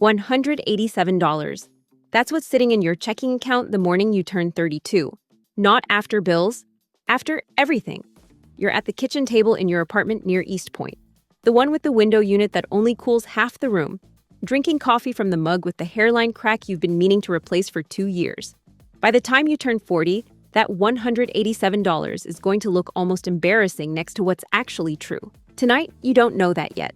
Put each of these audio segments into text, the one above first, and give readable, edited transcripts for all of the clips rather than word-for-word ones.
$187. That's what's sitting in your checking account the morning you turn 32. Not after bills, after everything. You're at the kitchen table in your apartment near East Point, the one with the window unit that only cools half the room, drinking coffee from the mug with the hairline crack you've been meaning to replace for 2 years. By the time you turn 40, that $187 is going to look almost embarrassing next to what's actually true. Tonight, you don't know that yet.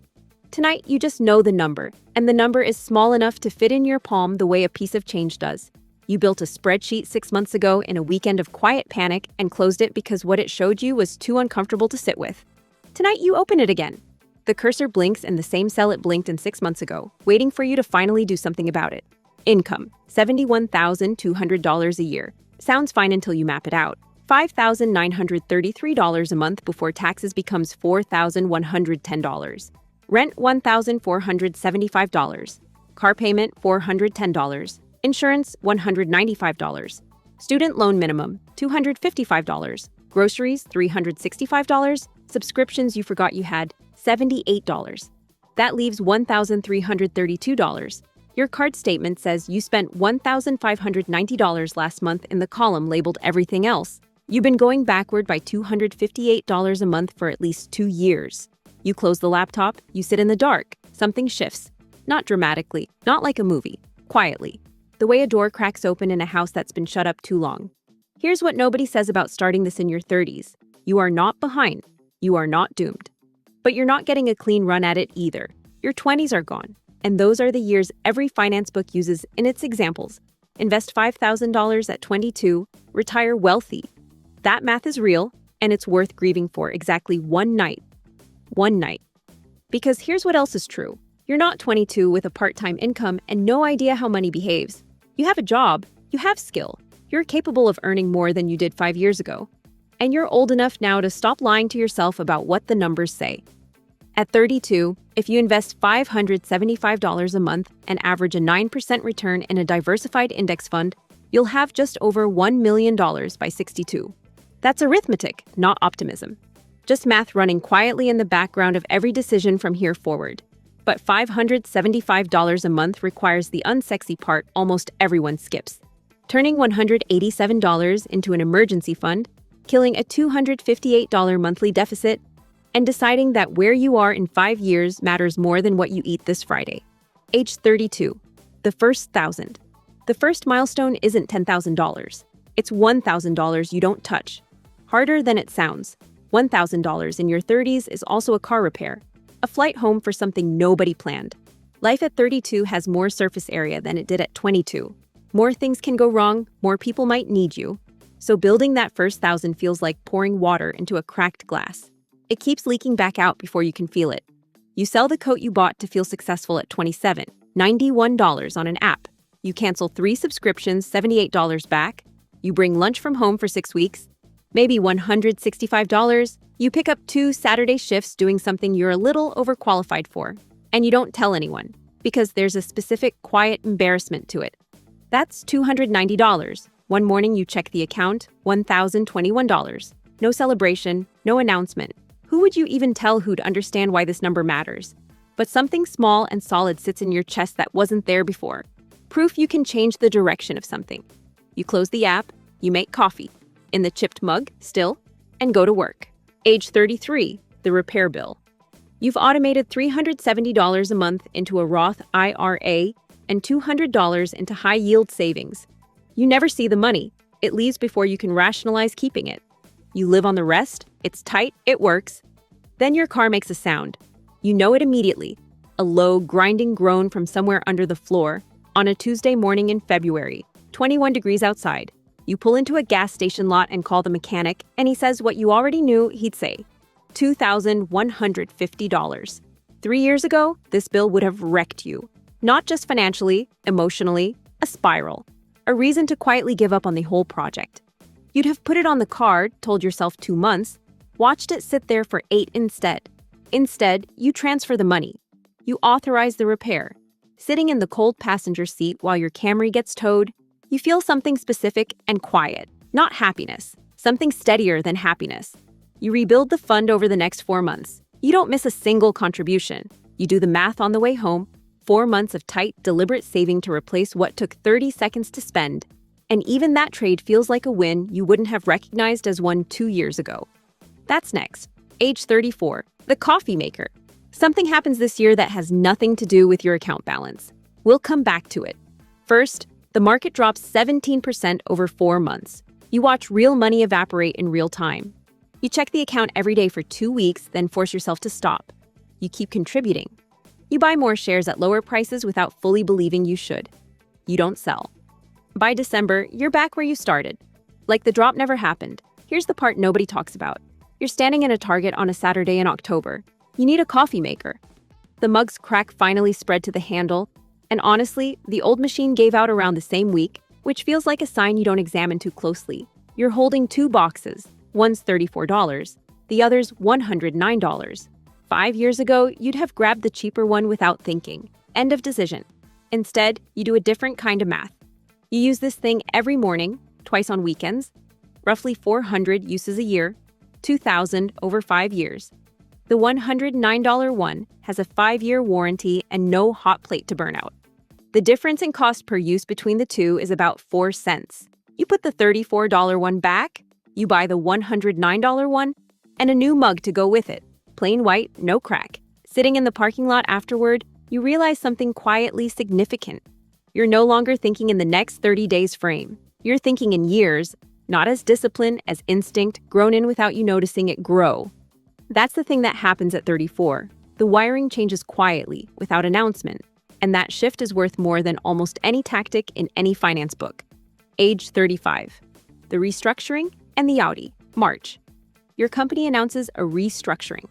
Tonight, you just know the number, and the number is small enough to fit in your palm the way a piece of change does. You built a spreadsheet 6 months ago in a weekend of quiet panic and closed it because what it showed you was too uncomfortable to sit with. Tonight, you open it again. The cursor blinks in the same cell it blinked in 6 months ago, waiting for you to finally do something about it. Income, $71,200 a year. Sounds fine until you map it out. $5,933 a month before taxes becomes $4,110. Rent, $1,475. Car payment, $410. Insurance, $195. Student loan minimum, $255. Groceries, $365. Subscriptions you forgot you had, $78. That leaves $1,332. Your card statement says you spent $1,590 last month in the column labeled everything else. You've been going backward by $258 a month for at least 2 years. You close the laptop, you sit in the dark. Something shifts. Not dramatically, not like a movie. Quietly. The way a door cracks open in a house that's been shut up too long. Here's what nobody says about starting this in your 30s. You are not behind. You are not doomed. But you're not getting a clean run at it either. Your 20s are gone. And those are the years every finance book uses in its examples. Invest $5,000 at 22, retire wealthy. That math is real, and it's worth grieving for exactly one night. One night. Because here's what else is true. You're not 22 with a part-time income and no idea how money behaves. You have a job, you have skill, you're capable of earning more than you did 5 years ago. And you're old enough now to stop lying to yourself about what the numbers say. At 32, if you invest $575 a month and average a 9% return in a diversified index fund, you'll have just over $1 million by 62. That's arithmetic, not optimism. Just math running quietly in the background of every decision from here forward. But $575 a month requires the unsexy part almost everyone skips. Turning $187 into an emergency fund, killing a $258 monthly deficit, and deciding that where you are in 5 years matters more than what you eat this Friday. Age 32. The first 1,000. The first milestone isn't $10,000. It's $1,000 you don't touch. Harder than it sounds. $1,000 in your 30s is also a car repair. A flight home for something nobody planned. Life at 32 has more surface area than it did at 22. More things can go wrong, more people might need you. So building that first 1,000 feels like pouring water into a cracked glass. It keeps leaking back out before you can feel it. You sell the coat you bought to feel successful at 27, $91 on an app. You cancel 3 subscriptions, $78 back. You bring lunch from home for 6 weeks, maybe $165. You pick up 2 Saturday shifts doing something you're a little overqualified for. And you don't tell anyone, because there's a specific quiet embarrassment to it. That's $290. One morning you check the account, $1,021. No celebration, no announcement. Who would you even tell who'd understand why this number matters? But something small and solid sits in your chest that wasn't there before. Proof you can change the direction of something. You close the app, you make coffee, in the chipped mug, still, and go to work. Age 33, the repair bill. You've automated $370 a month into a Roth IRA and $200 into high-yield savings. You never see the money. It leaves before you can rationalize keeping it. You live on the rest, it's tight, it works. Then your car makes a sound. You know it immediately. A low, grinding groan from somewhere under the floor on a Tuesday morning in February, 21 degrees outside. You pull into a gas station lot and call the mechanic, and he says what you already knew he'd say. $2,150. 3 years ago, this bill would have wrecked you. Not just financially, emotionally, a spiral. A reason to quietly give up on the whole project. You'd have put it on the card, told yourself 2 months, watched it sit there for 8 instead. Instead, you transfer the money. You authorize the repair. Sitting in the cold passenger seat while your Camry gets towed, you feel something specific and quiet, not happiness, something steadier than happiness. You rebuild the fund over the next 4 months. You don't miss a single contribution. You do the math on the way home. 4 months of tight, deliberate saving to replace what took 30 seconds to spend. And even that trade feels like a win you wouldn't have recognized as one 2 years ago. That's next. Age 34. The coffee maker. Something happens this year that has nothing to do with your account balance. We'll come back to it. First, the market drops 17% over 4 months. You watch real money evaporate in real time. You check the account every day for 2 weeks, then force yourself to stop. You keep contributing. You buy more shares at lower prices without fully believing you should. You don't sell. By December, you're back where you started. Like the drop never happened. Here's the part nobody talks about. You're standing in a Target on a Saturday in October. You need a coffee maker. The mug's crack finally spread to the handle, and honestly, the old machine gave out around the same week, which feels like a sign you don't examine too closely. You're holding 2 boxes. One's $34, the other's $109. 5 years ago, you'd have grabbed the cheaper one without thinking. End of decision. Instead, you do a different kind of math. You use this thing every morning, twice on weekends, roughly 400 uses a year, 2,000 over 5 years. The $109 one has a 5-year warranty and no hot plate to burn out. The difference in cost per use between the two is about 4 cents. You put the $34 one back, you buy the $109 one, and a new mug to go with it. Plain white, no crack. Sitting in the parking lot afterward, you realize something quietly significant. You're no longer thinking in the next 30 days frame. You're thinking in years, not as discipline, as instinct, grown in without you noticing it grow. That's the thing that happens at 34. The wiring changes quietly, without announcement, and that shift is worth more than almost any tactic in any finance book. Age 35. The restructuring and the Audi. March. Your company announces a restructuring.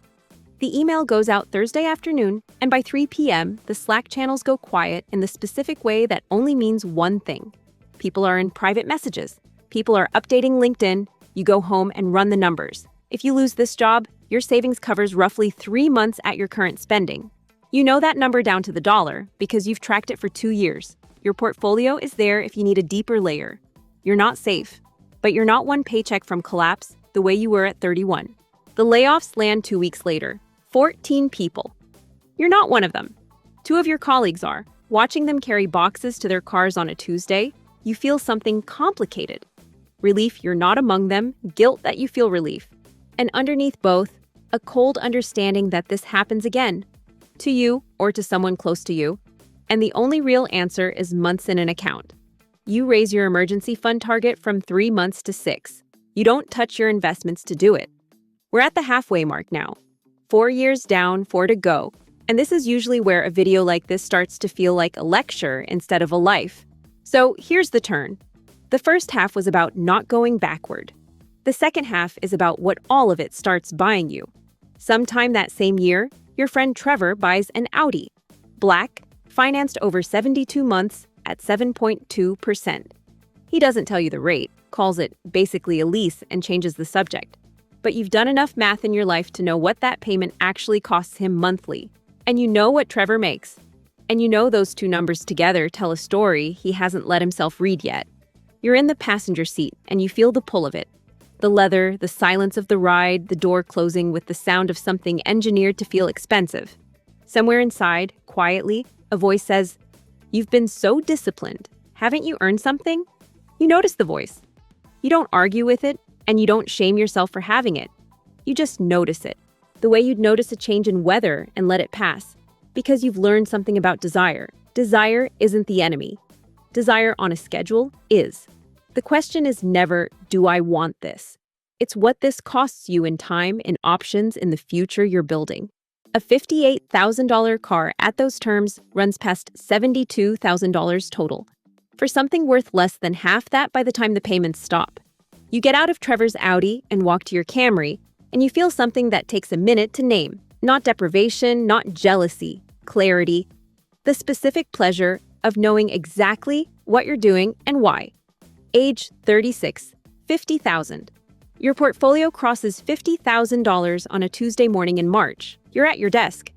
The email goes out Thursday afternoon, and by 3 p.m., the Slack channels go quiet in the specific way that only means one thing. People are in private messages. People are updating LinkedIn. You go home and run the numbers. If you lose this job, your savings covers roughly 3 months at your current spending. You know that number down to the dollar because you've tracked it for 2 years. Your portfolio is there if you need a deeper layer. You're not safe, but you're not one paycheck from collapse the way you were at 31. The layoffs land 2 weeks later. 14 people. You're not one of them. 2 of your colleagues are. Watching them carry boxes to their cars on a Tuesday, you feel something complicated. Relief you're not among them, guilt that you feel relief. And underneath both, a cold understanding that this happens again. To you or to someone close to you. And the only real answer is months in an account. You raise your emergency fund target from 3 months to 6. You don't touch your investments to do it. We're at the halfway mark now. 4 years down, 4 to go. And this is usually where a video like this starts to feel like a lecture instead of a life. So here's the turn. The first half was about not going backward. The second half is about what all of it starts buying you. Sometime that same year, your friend Trevor buys an Audi. Black, financed over 72 months at 7.2%. He doesn't tell you the rate, calls it basically a lease, and changes the subject. But you've done enough math in your life to know what that payment actually costs him monthly. And you know what Trevor makes. And you know those two numbers together tell a story he hasn't let himself read yet. You're in the passenger seat, and you feel the pull of it. The leather, the silence of the ride, the door closing with the sound of something engineered to feel expensive. Somewhere inside, quietly, a voice says, "You've been so disciplined. Haven't you earned something?" You notice the voice. You don't argue with it, and you don't shame yourself for having it. You just notice it, the way you'd notice a change in weather and let it pass, because you've learned something about desire. Desire isn't the enemy. Desire on a schedule is. The question is never, do I want this? It's what this costs you in time and options in the future you're building. A $58,000 car at those terms runs past $72,000 total, for something worth less than half that by the time the payments stop. You get out of Trevor's Audi and walk to your Camry, and you feel something that takes a minute to name. Not deprivation, not jealousy, clarity. The specific pleasure of knowing exactly what you're doing and why. Age 36, $50,000. Your portfolio crosses $50,000 on a Tuesday morning in March. You're at your desk.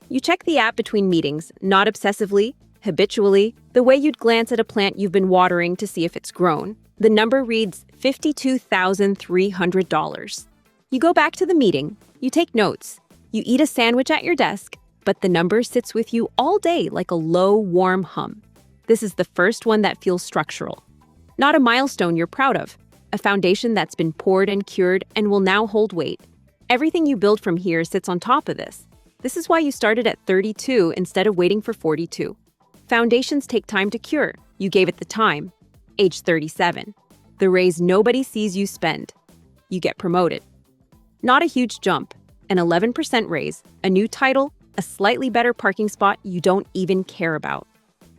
You check the app between meetings, not obsessively, habitually, the way you'd glance at a plant you've been watering to see if it's grown. The number reads $52,300. You go back to the meeting, you take notes, you eat a sandwich at your desk, but the number sits with you all day like a low, warm hum. This is the first one that feels structural. Not a milestone you're proud of, a foundation that's been poured and cured and will now hold weight. Everything you build from here sits on top of this. This is why you started at 32 instead of waiting for 42. Foundations take time to cure. You gave it the time. Age 37. The raise nobody sees you spend. You get promoted. Not a huge jump, an 11% raise, a new title, a slightly better parking spot you don't even care about.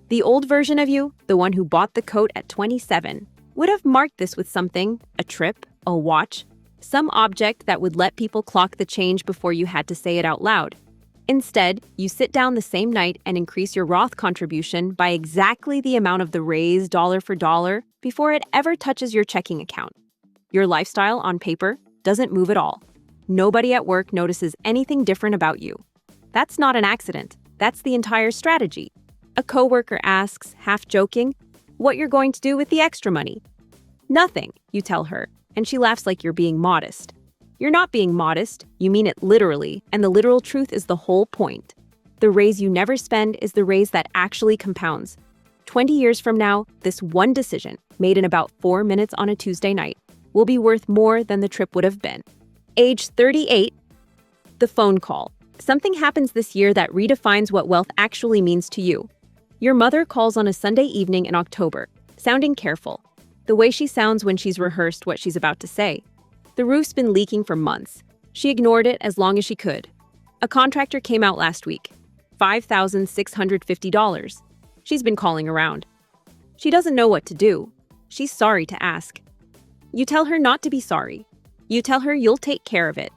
The old version of you, the one who bought the coat at 27, would have marked this with something, a trip, a watch, some object that would let people clock the change before you had to say it out loud. Instead, you sit down the same night and increase your Roth contribution by exactly the amount of the raise dollar for dollar before it ever touches your checking account. Your lifestyle, on paper, doesn't move at all. Nobody at work notices anything different about you. That's not an accident. That's the entire strategy. A coworker asks, half joking, what you're going to do with the extra money. Nothing, you tell her, and she laughs like you're being modest. You're not being modest, you mean it literally, and the literal truth is the whole point. The raise you never spend is the raise that actually compounds. 20 years from now, this one decision, made in about 4 minutes on a Tuesday night, will be worth more than the trip would have been. Age 38, the phone call. Something happens this year that redefines what wealth actually means to you. Your mother calls on a Sunday evening in October, sounding careful. The way she sounds when she's rehearsed what she's about to say. The roof's been leaking for months. She ignored it as long as she could. A contractor came out last week. $5,650. She's been calling around. She doesn't know what to do. She's sorry to ask. You tell her not to be sorry. You tell her you'll take care of it.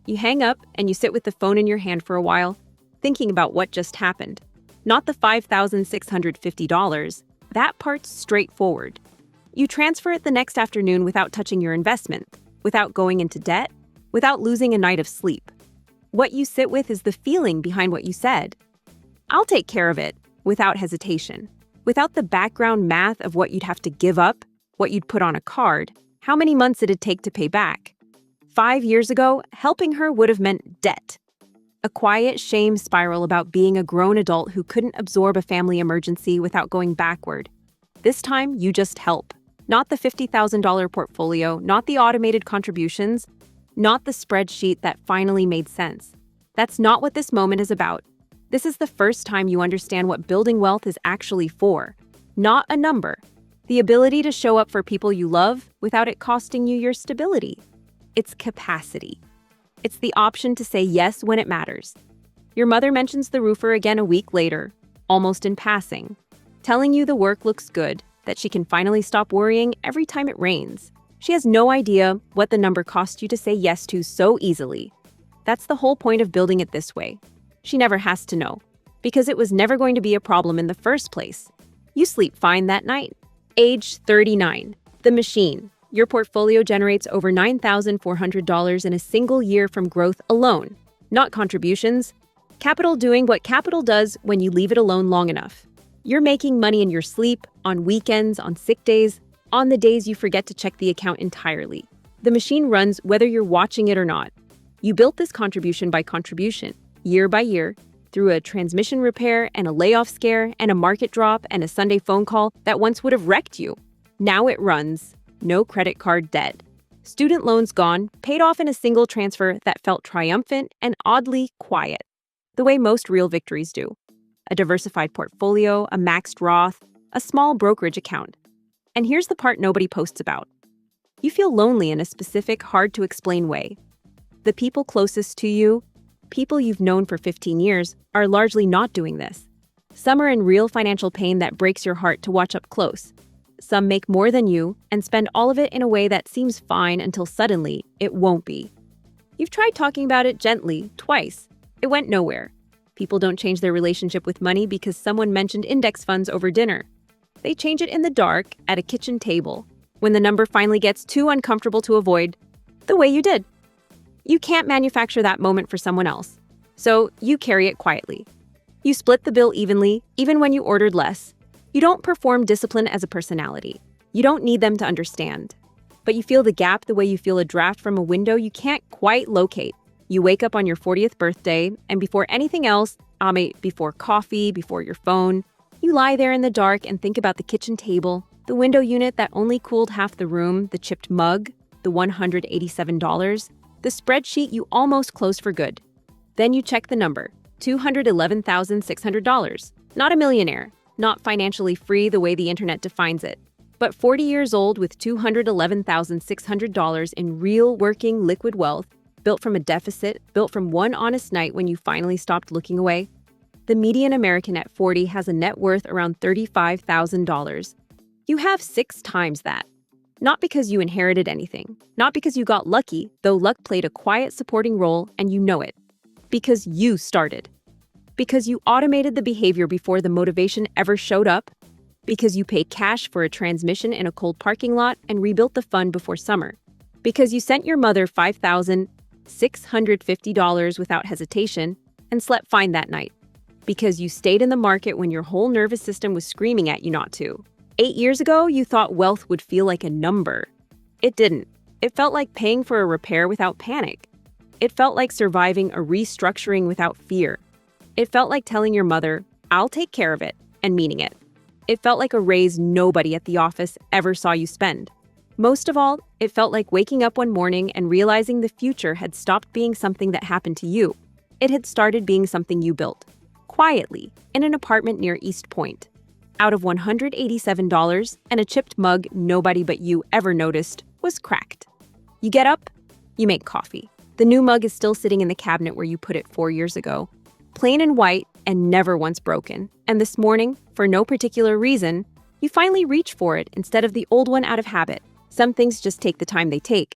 You hang up and you sit with the phone in your hand for a while, thinking about what just happened. Not the $5,650. That part's straightforward. You transfer it the next afternoon without touching your investment, without going into debt, without losing a night of sleep. What you sit with is the feeling behind what you said. I'll take care of it, without hesitation. Without the background math of what you'd have to give up, what you'd put on a card, how many months it'd take to pay back. 5 years ago, helping her would have meant debt. A quiet shame spiral about being a grown adult who couldn't absorb a family emergency without going backward. This time, you just help. Not the $50,000 portfolio, not the automated contributions, not the spreadsheet that finally made sense. That's not what this moment is about. This is the first time you understand what building wealth is actually for. Not a number. The ability to show up for people you love without it costing you your stability. It's capacity. It's the option to say yes when it matters. Your mother mentions the roofer again a week later, almost in passing, telling you the work looks good, that she can finally stop worrying every time it rains. She has no idea what the number cost you to say yes to so easily. That's the whole point of building it this way. She never has to know, because it was never going to be a problem in the first place. You sleep fine that night. Age 39. The machine. Your portfolio generates over $9,400 in a single year from growth alone, not contributions. Capital doing what capital does when you leave it alone long enough. You're making money in your sleep, on weekends, on sick days, on the days you forget to check the account entirely. The machine runs whether you're watching it or not. You built this contribution by contribution, year by year, through a transmission repair and a layoff scare and a market drop and a Sunday phone call that once would have wrecked you. Now it runs. No credit card debt. Student loans gone, paid off in a single transfer that felt triumphant and oddly quiet. The way most real victories do. A diversified portfolio, a maxed Roth, a small brokerage account. And here's the part nobody posts about. You feel lonely in a specific, hard-to-explain way. The people closest to you, people you've known for 15 years, are largely not doing this. Some are in real financial pain that breaks your heart to watch up close. Some make more than you and spend all of it in a way that seems fine until suddenly it won't be. You've tried talking about it gently, twice. It went nowhere. People don't change their relationship with money because someone mentioned index funds over dinner. They change it in the dark at a kitchen table, when the number finally gets too uncomfortable to avoid, the way you did. You can't manufacture that moment for someone else, so you carry it quietly. You split the bill evenly, even when you ordered less. You don't perform discipline as a personality. You don't need them to understand. But you feel the gap the way you feel a draft from a window you can't quite locate. You wake up on your 40th birthday, and before anything else, before coffee, before your phone, you lie there in the dark and think about the kitchen table, the window unit that only cooled half the room, the chipped mug, the $187, the spreadsheet you almost closed for good. Then you check the number, $211,600. Not a millionaire, not financially free the way the internet defines it, but 40 years old with $211,600 in real working liquid wealth, built from a deficit, built from one honest night when you finally stopped looking away. The median American at 40 has a net worth around $35,000. You have 6 times that. Not because you inherited anything, not because you got lucky, though luck played a quiet supporting role and you know it. Because you started. Because you automated the behavior before the motivation ever showed up. Because you paid cash for a transmission in a cold parking lot and rebuilt the fund before summer. Because you sent your mother $5,650 without hesitation and slept fine that night. Because you stayed in the market when your whole nervous system was screaming at you not to. 8 years ago, you thought wealth would feel like a number. It didn't. It felt like paying for a repair without panic. It felt like surviving a restructuring without fear. It felt like telling your mother, "I'll take care of it," and meaning it. It felt like a raise nobody at the office ever saw you spend. Most of all, it felt like waking up one morning and realizing the future had stopped being something that happened to you. It had started being something you built. Quietly, in an apartment near East Point. Out of $187, and a chipped mug nobody but you ever noticed was cracked. You get up, you make coffee. The new mug is still sitting in the cabinet where you put it 4 years ago. Plain and white and never once broken. And this morning, for no particular reason, you finally reach for it instead of the old one out of habit. Some things just take the time they take.